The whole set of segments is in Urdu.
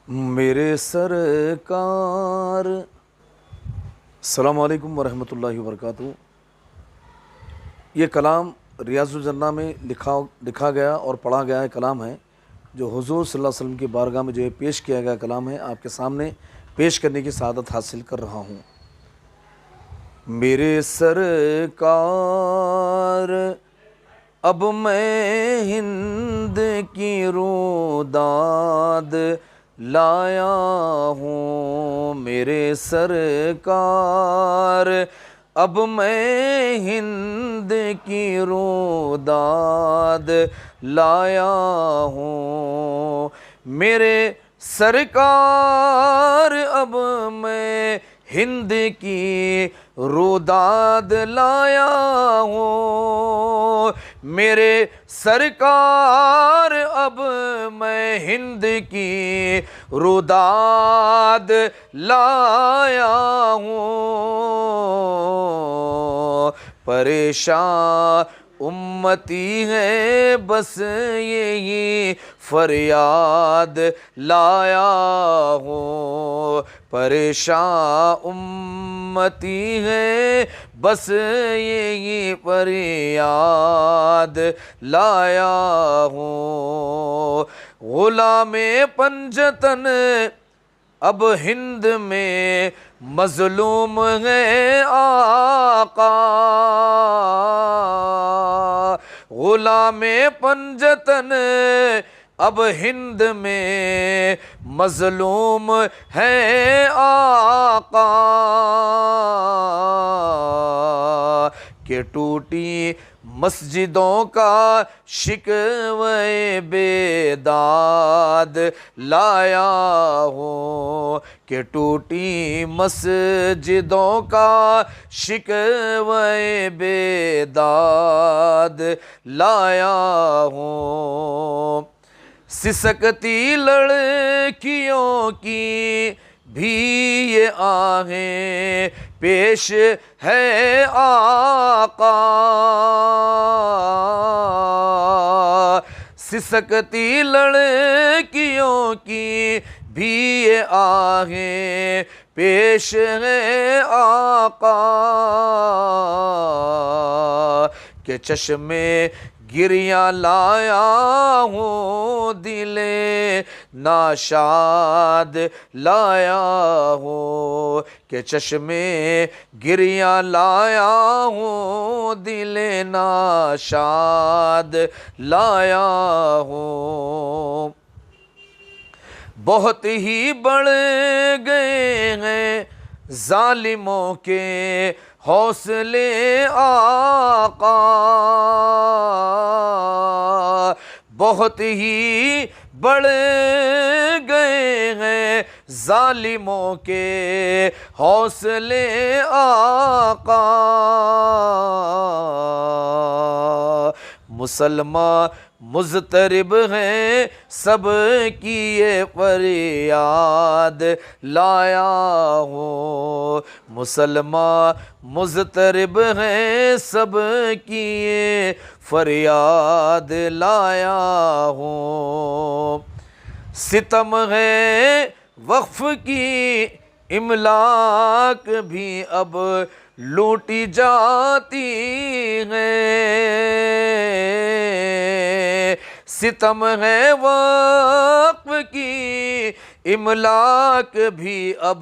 میرے سرکار السلام علیکم ورحمۃ اللہ وبرکاتہ۔ یہ کلام ریاض الجنہ میں لکھا گیا اور پڑھا گیا ہے کلام ہے جو حضور صلی اللہ علیہ وسلم کی بارگاہ میں جو ہے پیش کیا گیا کلام ہے، آپ کے سامنے پیش کرنے کی سعادت حاصل کر رہا ہوں۔ میرے سرکار اب میں ہند کی روداد لایا ہوں، میرے سرکار اب میں ہند کی روداد لایا ہوں، میرے سرکار اب میں ہند کی روداد لایا ہوں، میرے سرکار اب میں ہند کی روداد لایا ہوں، پریشان امتی ہے بس یہی فریاد لایا ہوں، پریشان امتی ہے بس یہی فریاد لایا ہوں، غلام پنجتن اب ہند میں مظلوم ہے آقا، غلام پنجتن اب ہند میں مظلوم ہے آقا، کہ ٹوٹی مسجدوں کا شکوے بیداد لایا ہوں، کہ ٹوٹی مسجدوں کا شکوے بیداد لایا ہوں، سسکتی لڑکیوں کی بھی یہ آہیں پیش ہے آقا، سسکتی لڑکیوں کی بھی یہ آہیں پیش ہے آقا، کہ چشم گریاں لایا ہوں دل ناشاد لایا ہوں، کہ چشم گریاں لایا ہوں دل ناشاد لایا ہوں، بہت ہی بڑھ گئے ہیں ظالموں کے حوصلے آقا، بہت ہی بڑھ گئے ہیں ظالموں کے حوصلے آقا، مسلمان مضطرب ہیں سب کی یہ فریاد لایا ہوں، مسلمان مضطرب ہیں سب کی یہ فریاد لایا ہوں، ستم ہے وقف کی املاک بھی اب لوٹی جاتی ہے، ستم ہے وقف کی املاک بھی اب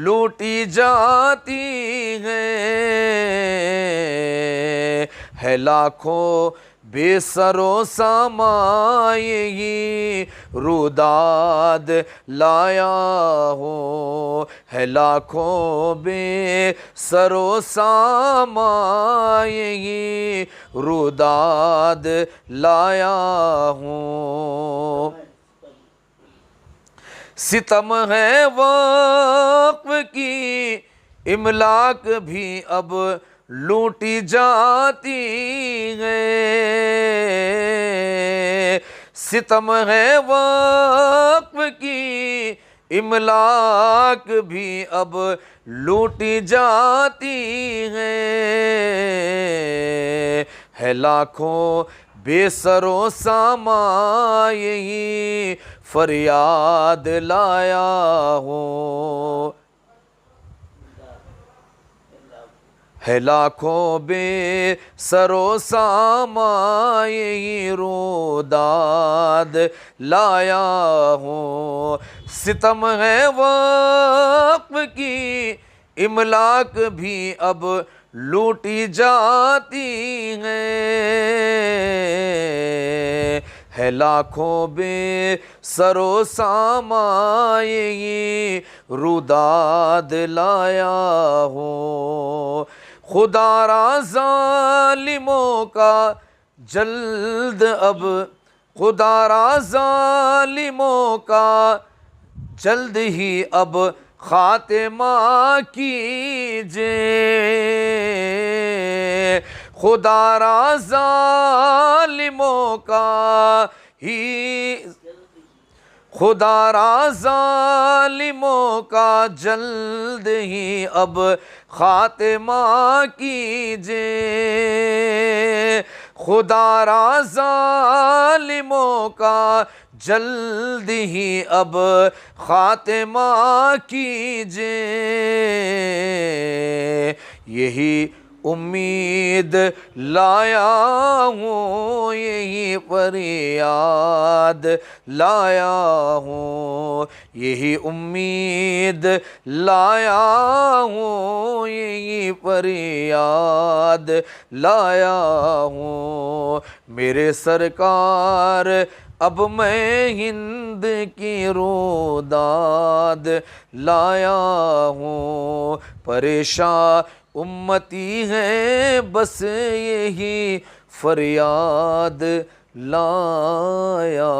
لوٹی جاتی ہے لاکھوں بے سر و سامان یہی روداد لایا ہوں، ہے لاکھوں بے سر و سامان یہی روداد لایا ہوں، ستم ہے وقف کی املاک بھی اب لوٹی جاتی ہے، ستم ہے وقف کی املاک بھی اب لوٹی جاتی ہے لاکھوں بے سر و ساما یہی فریاد لایا ہوں، ہے لاکھوں بے سر و ساما یہی روداد لایا ہوں، ستم ہے وقت کی املاک بھی اب لوٹی جاتی ہے لاکھوں بے سر و ساما یہی روداد لایا ہوں، خدا را ظالموں کا جلد اب، خدا را ظالموں کا جلد ہی اب خاتمہ کیجے، خدا را ظالموں کا ہی، خدا را ظالموں کا جلد ہی اب خاتمہ کیجے، خدا را ظالموں کا جلد ہی اب خاتمہ کیجے، یہی امید لایا ہوں، یہی فریاد لایا ہوں، یہی امید لایا ہوں، یہی فریاد لایا ہوں، میرے سرکار اب میں ہند کی روداد لایا ہوں، پریشان امتی ہے بس یہی فریاد لایا